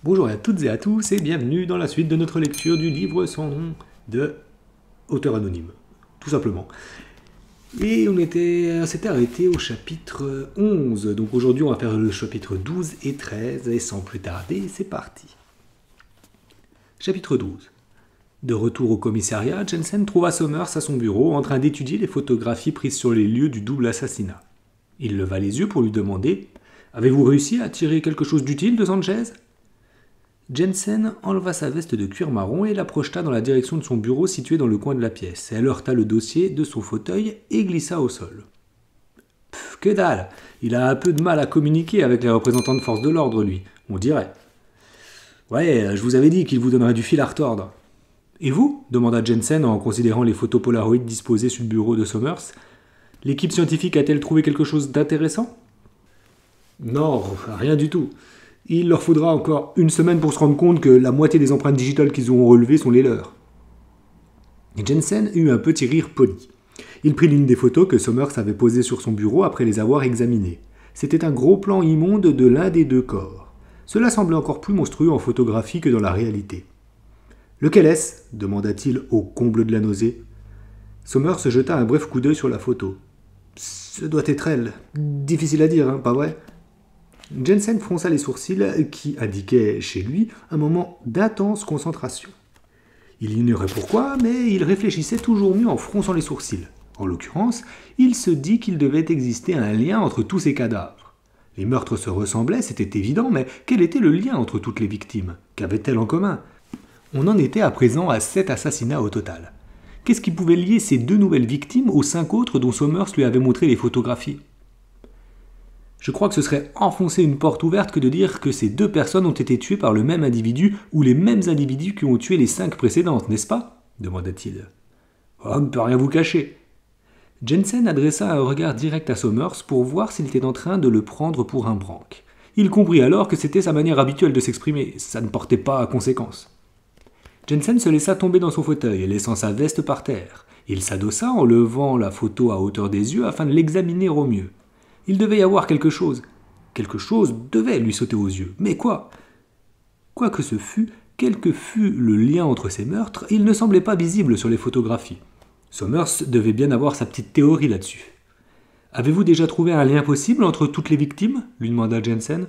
Bonjour à toutes et à tous et bienvenue dans la suite de notre lecture du livre sans nom de Auteur Anonyme, tout simplement. Et on s'était arrêté au chapitre 11, donc aujourd'hui on va faire le chapitre 12 et 13, et sans plus tarder, c'est parti. Chapitre 12. De retour au commissariat, Jensen trouva Sommers à son bureau en train d'étudier les photographies prises sur les lieux du double assassinat. Il leva les yeux pour lui demander « Avez-vous réussi à tirer quelque chose d'utile de Sanchez ?» Jensen enleva sa veste de cuir marron et la projeta dans la direction de son bureau situé dans le coin de la pièce. Elle heurta le dossier de son fauteuil et glissa au sol. « Pff, que dalle! Il a un peu de mal à communiquer avec les représentants de force de l'ordre, lui, on dirait. »« Ouais, je vous avais dit qu'il vous donnerait du fil à retordre. »« Et vous ?» demanda Jensen en considérant les photos Polaroid disposées sur le bureau de Sommers. « L'équipe scientifique a-t-elle trouvé quelque chose d'intéressant ?»« Non, rien du tout. Il leur faudra encore une semaine pour se rendre compte que la moitié des empreintes digitales qu'ils auront relevées sont les leurs. » Et Jensen eut un petit rire poli. Il prit l'une des photos que Sommers avait posées sur son bureau après les avoir examinées. C'était un gros plan immonde de l'un des deux corps. Cela semblait encore plus monstrueux en photographie que dans la réalité. « Lequel est-ce » demanda-t-il au comble de la nausée. Sommers se jeta un bref coup d'œil sur la photo. « Ce doit être elle. Difficile à dire, hein, pas vrai ?» Jensen fronça les sourcils qui indiquaient chez lui un moment d'intense concentration. Il ignorait pourquoi, mais il réfléchissait toujours mieux en fronçant les sourcils. En l'occurrence, il se dit qu'il devait exister un lien entre tous ces cadavres. Les meurtres se ressemblaient, c'était évident, mais quel était le lien entre toutes les victimes? Qu'avaient-elles en commun? On en était à présent à 7 assassinats au total. Qu'est-ce qui pouvait lier ces 2 nouvelles victimes aux 5 autres dont Sommers lui avait montré les photographies? Je crois que ce serait enfoncer une porte ouverte que de dire que ces 2 personnes ont été tuées par le même individu ou les mêmes individus qui ont tué les 5 précédentes, n'est-ce pas ? Demanda-t-il. On ne peut rien vous cacher. Jensen adressa un regard direct à Sommers pour voir s'il était en train de le prendre pour un branque. Il comprit alors que c'était sa manière habituelle de s'exprimer, ça ne portait pas à conséquence. Jensen se laissa tomber dans son fauteuil, laissant sa veste par terre. Il s'adossa en levant la photo à hauteur des yeux afin de l'examiner au mieux. Il devait y avoir quelque chose. Quelque chose devait lui sauter aux yeux. Mais quoi? Quoi que ce fût, quel que fût le lien entre ces meurtres, il ne semblait pas visible sur les photographies. Sommers devait bien avoir sa petite théorie là-dessus. « Avez-vous déjà trouvé un lien possible entre toutes les victimes ?» lui demanda Jensen.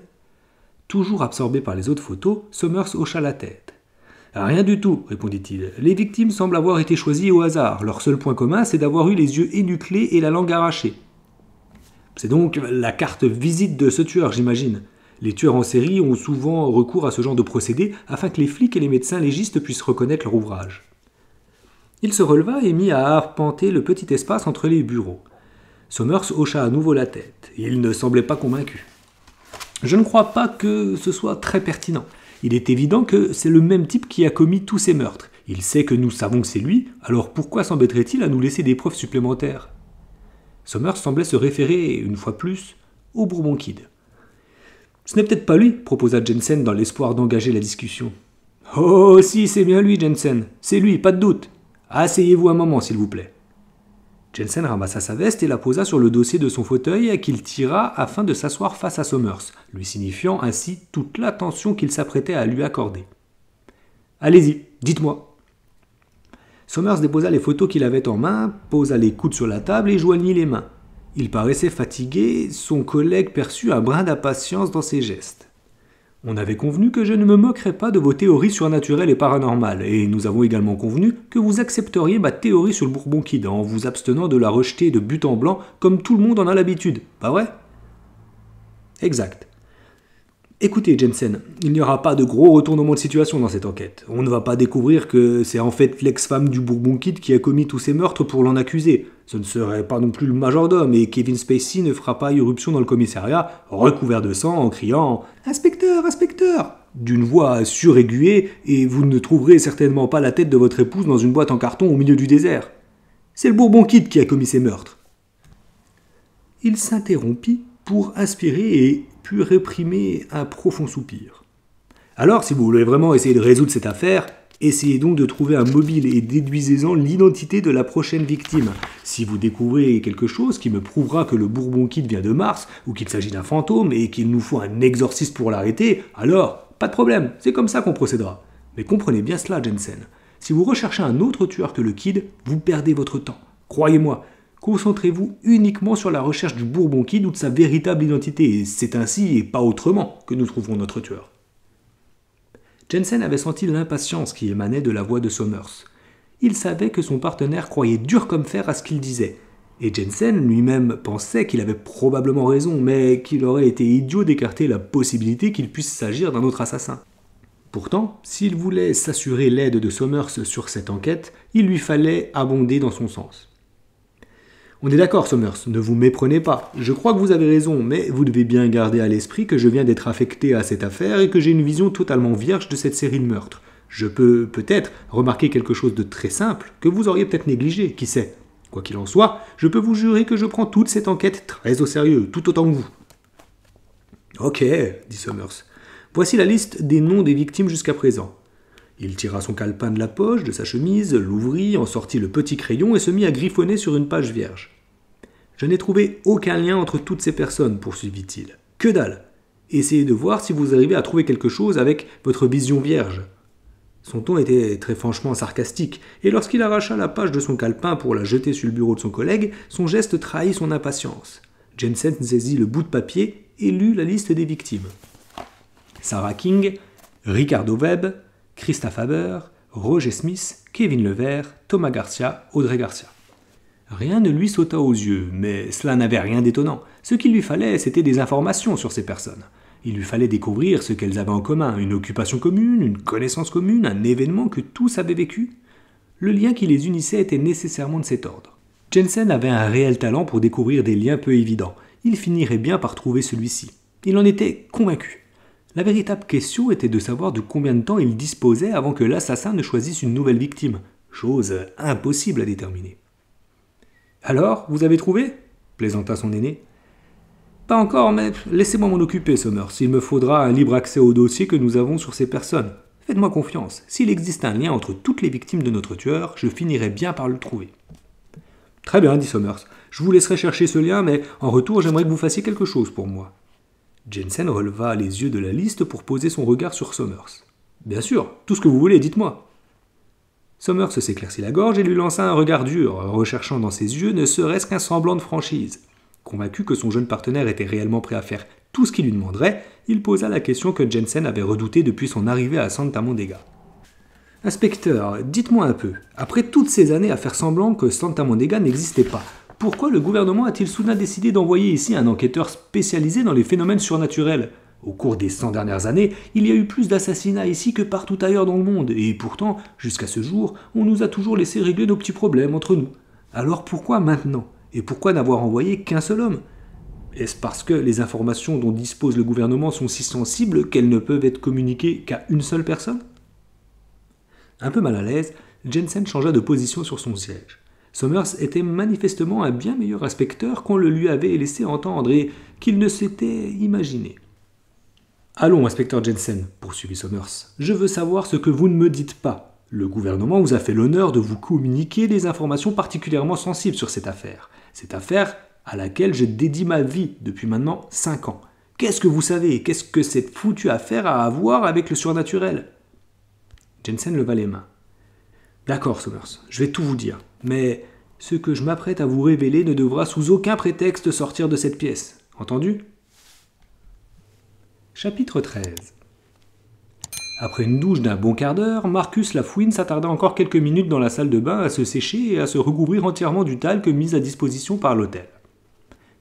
Toujours absorbé par les autres photos, Sommers hocha la tête. « Rien du tout, répondit-il. Les victimes semblent avoir été choisies au hasard. Leur seul point commun, c'est d'avoir eu les yeux énuclés et la langue arrachée. C'est donc la carte visite de ce tueur, j'imagine. Les tueurs en série ont souvent recours à ce genre de procédé afin que les flics et les médecins légistes puissent reconnaître leur ouvrage. » Il se releva et mit à arpenter le petit espace entre les bureaux. Sommers hocha à nouveau la tête. Il ne semblait pas convaincu. « Je ne crois pas que ce soit très pertinent. Il est évident que c'est le même type qui a commis tous ces meurtres. Il sait que nous savons que c'est lui, alors pourquoi s'embêterait-il à nous laisser des preuves supplémentaires ?» Sommers semblait se référer, une fois plus, au Bourbon Kid. « Ce n'est peut-être pas lui, » proposa Jensen dans l'espoir d'engager la discussion. « Oh, si, c'est bien lui, Jensen. C'est lui, pas de doute. Asseyez-vous un moment, s'il vous plaît. » Jensen ramassa sa veste et la posa sur le dossier de son fauteuil qu'il tira afin de s'asseoir face à Sommers, lui signifiant ainsi toute l'attention qu'il s'apprêtait à lui accorder. « Allez-y, dites-moi. » Sommers déposa les photos qu'il avait en main, posa les coudes sur la table et joignit les mains. Il paraissait fatigué, son collègue perçut un brin d'impatience dans ses gestes. « On avait convenu que je ne me moquerais pas de vos théories surnaturelles et paranormales, et nous avons également convenu que vous accepteriez ma théorie sur le Bourbon Kid en vous abstenant de la rejeter de but en blanc comme tout le monde en a l'habitude, pas vrai ?»« Exact. Écoutez, Jensen, il n'y aura pas de gros retournement de situation dans cette enquête. On ne va pas découvrir que c'est en fait l'ex-femme du Bourbon Kid qui a commis tous ces meurtres pour l'en accuser. Ce ne serait pas non plus le majordome, et Kevin Spacey ne fera pas irruption dans le commissariat, recouvert de sang, en criant « Inspecteur, inspecteur !» d'une voix suraiguë, et vous ne trouverez certainement pas la tête de votre épouse dans une boîte en carton au milieu du désert. C'est le Bourbon Kid qui a commis ces meurtres. Il s'interrompit pour inspirer et put réprimer un profond soupir. Alors, si vous voulez vraiment essayer de résoudre cette affaire, essayez donc de trouver un mobile et déduisez-en l'identité de la prochaine victime. Si vous découvrez quelque chose qui me prouvera que le Bourbon Kid vient de Mars, ou qu'il s'agit d'un fantôme et qu'il nous faut un exorciste pour l'arrêter, alors Pas de problème, c'est comme ça qu'on procédera. Mais comprenez bien cela, Jensen. Si vous recherchez un autre tueur que le Kid, vous perdez votre temps. Croyez-moi, concentrez-vous uniquement sur la recherche du Bourbon Kid ou de sa véritable identité, et c'est ainsi et pas autrement que nous trouverons notre tueur. Jensen avait senti l'impatience qui émanait de la voix de Somers. Il savait que son partenaire croyait dur comme fer à ce qu'il disait, et Jensen lui-même pensait qu'il avait probablement raison, mais qu'il aurait été idiot d'écarter la possibilité qu'il puisse s'agir d'un autre assassin. Pourtant, s'il voulait s'assurer l'aide de Somers sur cette enquête, il lui fallait abonder dans son sens. On est d'accord, Somers, ne vous méprenez pas. Je crois que vous avez raison, mais vous devez bien garder à l'esprit que je viens d'être affecté à cette affaire et que j'ai une vision totalement vierge de cette série de meurtres. Je peux peut-être remarquer quelque chose de très simple que vous auriez peut-être négligé, qui sait. Quoi qu'il en soit, je peux vous jurer que je prends toute cette enquête très au sérieux, tout autant que vous. Ok, dit Somers. Voici la liste des noms des victimes jusqu'à présent. Il tira son calepin de la poche de sa chemise, l'ouvrit, en sortit le petit crayon et se mit à griffonner sur une page vierge. « Je n'ai trouvé aucun lien entre toutes ces personnes, poursuivit-il. Que dalle! Essayez de voir si vous arrivez à trouver quelque chose avec votre vision vierge. » Son ton était très franchement sarcastique, et lorsqu'il arracha la page de son calepin pour la jeter sur le bureau de son collègue, son geste trahit son impatience. Jensen saisit le bout de papier et lut la liste des victimes. Sarah King, Ricardo Webb, Christa Faber, Roger Smith, Kevin Levert, Thomas Garcia, Audrey Garcia. Rien ne lui sauta aux yeux, mais cela n'avait rien d'étonnant. Ce qu'il lui fallait, c'était des informations sur ces personnes. Il lui fallait découvrir ce qu'elles avaient en commun, une occupation commune, une connaissance commune, un événement que tous avaient vécu. Le lien qui les unissait était nécessairement de cet ordre. Jensen avait un réel talent pour découvrir des liens peu évidents. Il finirait bien par trouver celui-ci. Il en était convaincu. La véritable question était de savoir de combien de temps il disposait avant que l'assassin ne choisisse une nouvelle victime, chose impossible à déterminer. « Alors, vous avez trouvé ?» plaisanta son aîné. « Pas encore, mais laissez-moi m'en occuper, Somers. Il me faudra un libre accès au dossier que nous avons sur ces personnes. Faites-moi confiance. S'il existe un lien entre toutes les victimes de notre tueur, je finirai bien par le trouver. » « Très bien, dit Somers. Je vous laisserai chercher ce lien, mais en retour, j'aimerais que vous fassiez quelque chose pour moi. » Jensen releva les yeux de la liste pour poser son regard sur Somers. « Bien sûr, tout ce que vous voulez, dites-moi. » Somers s'éclaircit la gorge et lui lança un regard dur, recherchant dans ses yeux ne serait-ce qu'un semblant de franchise. Convaincu que son jeune partenaire était réellement prêt à faire tout ce qu'il lui demanderait, il posa la question que Jensen avait redoutée depuis son arrivée à Santa Mondega. « Inspecteur, dites-moi un peu, après toutes ces années à faire semblant que Santa Mondega n'existait pas, pourquoi le gouvernement a-t-il soudain décidé d'envoyer ici un enquêteur spécialisé dans les phénomènes surnaturels ? Au cours des 100 dernières années, il y a eu plus d'assassinats ici que partout ailleurs dans le monde, et pourtant, jusqu'à ce jour, on nous a toujours laissé régler nos petits problèmes entre nous. Alors pourquoi maintenant ? Et pourquoi n'avoir envoyé qu'un seul homme ? Est-ce parce que les informations dont dispose le gouvernement sont si sensibles qu'elles ne peuvent être communiquées qu'à une seule personne ? Un peu mal à l'aise, Jensen changea de position sur son siège. Somers était manifestement un bien meilleur inspecteur qu'on le lui avait laissé entendre et qu'il ne s'était imaginé. « Allons, inspecteur Jensen, poursuivit Somers, je veux savoir ce que vous ne me dites pas. Le gouvernement vous a fait l'honneur de vous communiquer des informations particulièrement sensibles sur cette affaire. Cette affaire à laquelle je dédie ma vie depuis maintenant 5 ans. Qu'est-ce que vous savez ? Qu'est-ce que cette foutue affaire a à voir avec le surnaturel ?» Jensen leva les mains. « D'accord, Somers, je vais tout vous dire. Mais ce que je m'apprête à vous révéler ne devra sous aucun prétexte sortir de cette pièce. Entendu ? » Chapitre 13. Après une douche d'un bon quart d'heure, Marcus Lafouine s'attarda encore quelques minutes dans la salle de bain à se sécher et à se recouvrir entièrement du talc mis à disposition par l'hôtel.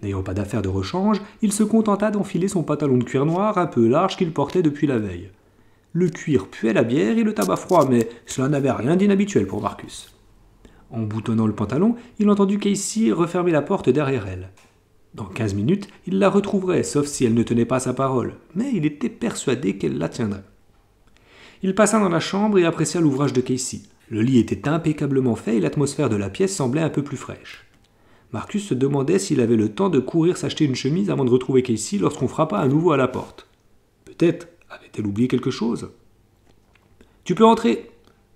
N'ayant pas d'affaires de rechange, il se contenta d'enfiler son pantalon de cuir noir un peu large qu'il portait depuis la veille. Le cuir puait la bière et le tabac froid, mais cela n'avait rien d'inhabituel pour Marcus. En boutonnant le pantalon, il entendit Casey refermer la porte derrière elle. Dans 15 minutes, il la retrouverait, sauf si elle ne tenait pas sa parole, mais il était persuadé qu'elle la tiendrait. Il passa dans la chambre et apprécia l'ouvrage de Casey. Le lit était impeccablement fait et l'atmosphère de la pièce semblait un peu plus fraîche. Marcus se demandait s'il avait le temps de courir s'acheter une chemise avant de retrouver Casey lorsqu'on frappa à nouveau à la porte. Peut-être avait-elle oublié quelque chose. « Tu peux entrer !»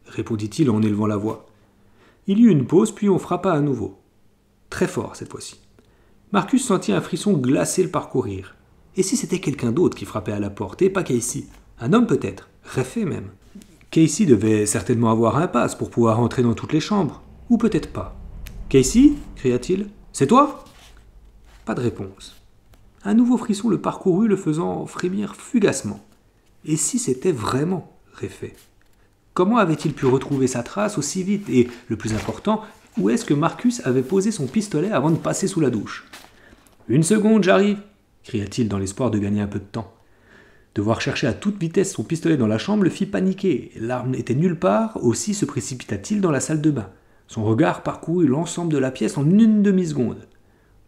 répondit-il en élevant la voix. Il y eut une pause, puis on frappa à nouveau. Très fort cette fois-ci. Marcus sentit un frisson glacé le parcourir. Et si c'était quelqu'un d'autre qui frappait à la porte, et pas Casey ? Un homme peut-être, Réfé même. Casey devait certainement avoir un pass pour pouvoir entrer dans toutes les chambres. Ou peut-être pas. Casey cria-t-il. C'est toi? Pas de réponse. Un nouveau frisson le parcourut, le faisant frémir fugacement. Et si c'était vraiment Réfé? Comment avait-il pu retrouver sa trace aussi vite? Et, le plus important, où est-ce que Marcus avait posé son pistolet avant de passer sous la douche? Une seconde, j'arrive, cria-t-il dans l'espoir de gagner un peu de temps. Devoir chercher à toute vitesse son pistolet dans la chambre le fit paniquer. L'arme n'était nulle part, aussi se précipita-t-il dans la salle de bain. Son regard parcourut l'ensemble de la pièce en une demi-seconde.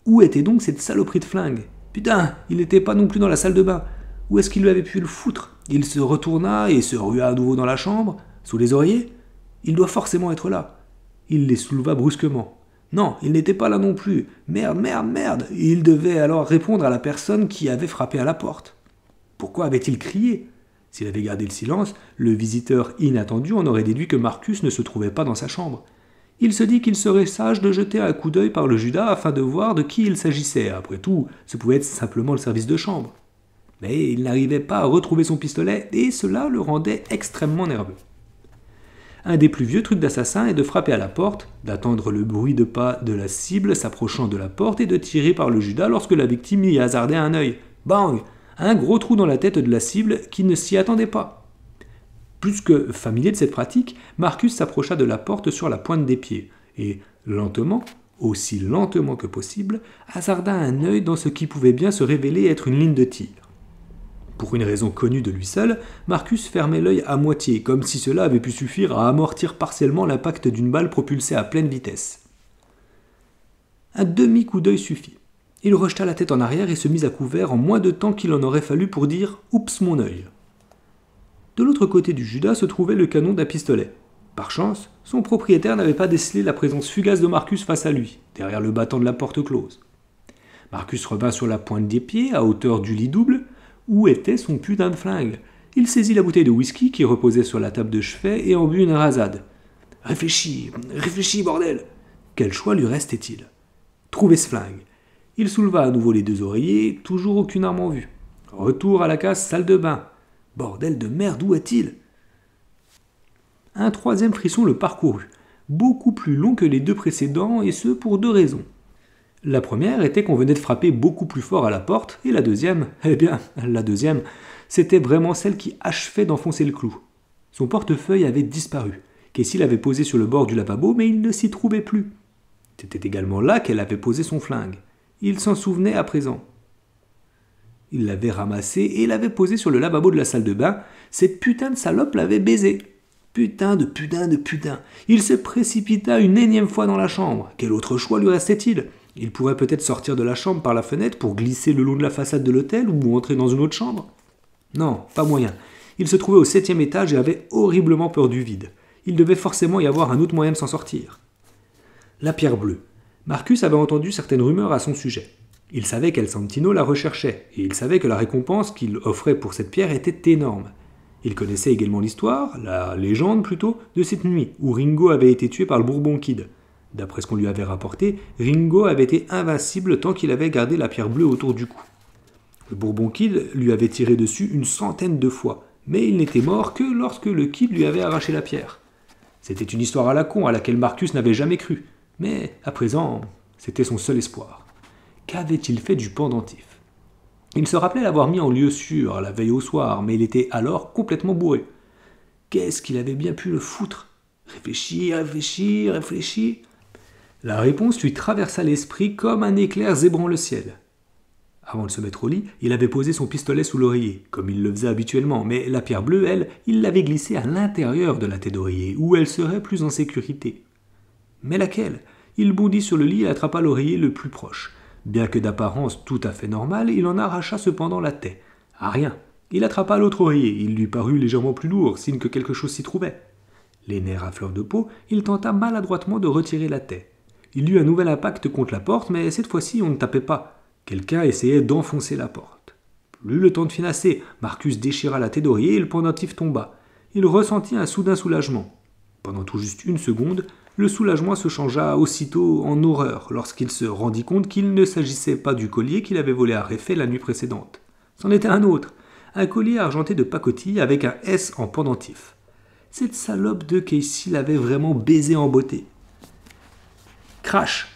Où était donc cette saloperie de flingue? Putain, il n'était pas non plus dans la salle de bain. Où est-ce qu'il lui avait pu le foutre? Il se retourna et se rua à nouveau dans la chambre, sous les oreillers. Il doit forcément être là. Il les souleva brusquement. Non, il n'était pas là non plus. Merde, merde, merde. Il devait alors répondre à la personne qui avait frappé à la porte. Pourquoi avait-il crié? S'il avait gardé le silence, le visiteur inattendu en aurait déduit que Marcus ne se trouvait pas dans sa chambre. Il se dit qu'il serait sage de jeter un coup d'œil par le Judas afin de voir de qui il s'agissait. Après tout, ce pouvait être simplement le service de chambre. Mais il n'arrivait pas à retrouver son pistolet et cela le rendait extrêmement nerveux. Un des plus vieux trucs d'assassin est de frapper à la porte, d'attendre le bruit de pas de la cible s'approchant de la porte et de tirer par le Judas lorsque la victime y hasardait un œil. Bang! Un gros trou dans la tête de la cible qui ne s'y attendait pas. Plus que familier de cette pratique, Marcus s'approcha de la porte sur la pointe des pieds et, lentement, aussi lentement que possible, hasarda un œil dans ce qui pouvait bien se révéler être une ligne de tir. Pour une raison connue de lui seul, Marcus fermait l'œil à moitié, comme si cela avait pu suffire à amortir partiellement l'impact d'une balle propulsée à pleine vitesse. Un demi-coup d'œil suffit. Il rejeta la tête en arrière et se mit à couvert en moins de temps qu'il en aurait fallu pour dire « Oups, mon œil ». De l'autre côté du Judas se trouvait le canon d'un pistolet. Par chance, son propriétaire n'avait pas décelé la présence fugace de Marcus face à lui, derrière le battant de la porte close. Marcus revint sur la pointe des pieds, à hauteur du lit double. Où était son putain de flingue? Il saisit la bouteille de whisky qui reposait sur la table de chevet et en but une rasade. Réfléchis, réfléchis, bordel! Quel choix lui restait-il? Trouver ce flingue. Il souleva à nouveau les deux oreillers, toujours aucune arme en vue. Retour à la case salle de bain. Bordel de merde, où est-il? Un troisième frisson le parcourut, beaucoup plus long que les deux précédents, et ce pour deux raisons. La première était qu'on venait de frapper beaucoup plus fort à la porte, et la deuxième, c'était vraiment celle qui achevait d'enfoncer le clou. Son portefeuille avait disparu. Casey l'avait posé sur le bord du lavabo, mais il ne s'y trouvait plus. C'était également là qu'elle avait posé son flingue. Il s'en souvenait à présent. Il l'avait ramassé et l'avait posé sur le lavabo de la salle de bain. Cette putain de salope l'avait baisé. Putain de putain. Il se précipita une énième fois dans la chambre. Quel autre choix lui restait-il? Il pourrait peut-être sortir de la chambre par la fenêtre pour glisser le long de la façade de l'hôtel ou entrer dans une autre chambre. Non, pas moyen. Il se trouvait au 7e étage et avait horriblement peur du vide. Il devait forcément y avoir un autre moyen de s'en sortir. La pierre bleue. Marcus avait entendu certaines rumeurs à son sujet. Il savait qu'El Santino la recherchait, et il savait que la récompense qu'il offrait pour cette pierre était énorme. Il connaissait également l'histoire, la légende plutôt, de cette nuit où Ringo avait été tué par le Bourbon Kid. D'après ce qu'on lui avait rapporté, Ringo avait été invincible tant qu'il avait gardé la pierre bleue autour du cou. Le Bourbon Kid lui avait tiré dessus une centaine de fois, mais il n'était mort que lorsque le Kid lui avait arraché la pierre. C'était une histoire à la con à laquelle Marcus n'avait jamais cru, mais à présent, c'était son seul espoir. Qu'avait-il fait du pendentif? Il se rappelait l'avoir mis en lieu sûr la veille au soir, mais il était alors complètement bourré. Qu'est-ce qu'il avait bien pu le foutre? Réfléchis. La réponse lui traversa l'esprit comme un éclair zébrant le ciel. Avant de se mettre au lit, il avait posé son pistolet sous l'oreiller, comme il le faisait habituellement, mais la pierre bleue, elle, il l'avait glissée à l'intérieur de la tête d'oreiller, où elle serait plus en sécurité. Mais laquelle? Il bondit sur le lit et attrapa l'oreiller le plus proche. Bien que d'apparence tout à fait normale, il en arracha cependant la tête. Ah rien. Il attrapa l'autre oreiller, il lui parut légèrement plus lourd, signe que quelque chose s'y trouvait. Les nerfs à fleur de peau, il tenta maladroitement de retirer la tête. Il eut un nouvel impact contre la porte, mais cette fois-ci on ne tapait pas. Quelqu'un essayait d'enfoncer la porte. Plus le temps de finasser, Marcus déchira la tête d'oreiller et le pendentif tomba. Il ressentit un soudain soulagement. Pendant tout juste une seconde, le soulagement se changea aussitôt en horreur lorsqu'il se rendit compte qu'il ne s'agissait pas du collier qu'il avait volé à Réfé la nuit précédente. C'en était un un collier argenté de pacotille avec un S en pendentif. Cette salope de Casey l'avait vraiment baisé en beauté. Crash!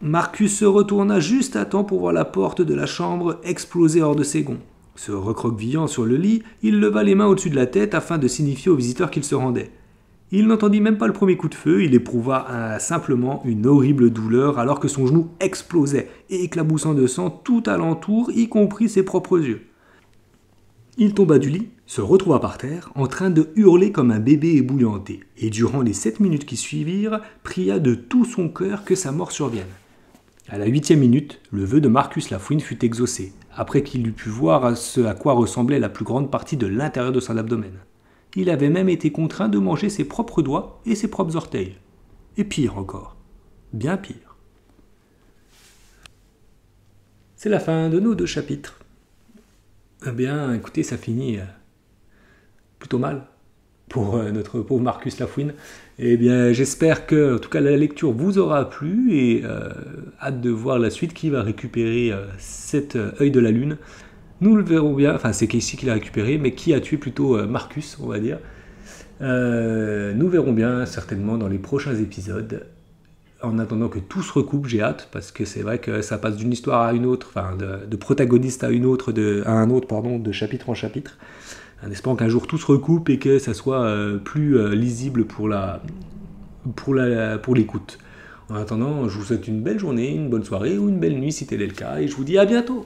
Marcus se retourna juste à temps pour voir la porte de la chambre exploser hors de ses gonds. Se recroquevillant sur le lit, il leva les mains au-dessus de la tête afin de signifier aux visiteurs qu'il se rendait. Il n'entendit même pas le premier coup de feu, il éprouva simplement une horrible douleur alors que son genou explosait, éclaboussant de sang tout alentour, y compris ses propres yeux. Il tomba du lit, se retrouva par terre, en train de hurler comme un bébé ébouillanté, et durant les 7 minutes qui suivirent, pria de tout son cœur que sa mort survienne. À la 8e minute, le vœu de Marcus Lafouine fut exaucé, après qu'il eut pu voir ce à quoi ressemblait la plus grande partie de l'intérieur de son abdomen. Il avait même été contraint de manger ses propres doigts et ses propres orteils. Et pire encore, bien pire. C'est la fin de nos 2 chapitres. Eh bien, écoutez, ça finit plutôt mal pour notre pauvre Marcus Lafouine. Eh bien, j'espère que, en tout cas, la lecture vous aura plu et hâte de voir la suite qui va récupérer cet œil de la lune. Nous le verrons bien, enfin c'est Casey qui l'a récupéré, mais qui a tué plutôt Marcus, on va dire. Nous verrons bien certainement dans les prochains épisodes. En attendant que tout se recoupe, j'ai hâte, parce que c'est vrai que ça passe d'une histoire à une autre, enfin de protagoniste à un autre, de chapitre en chapitre. En espérant qu'un jour tout se recoupe et que ça soit plus lisible pour l'écoute. En attendant, je vous souhaite une belle journée, une bonne soirée ou une belle nuit si tel est le cas, et je vous dis à bientôt.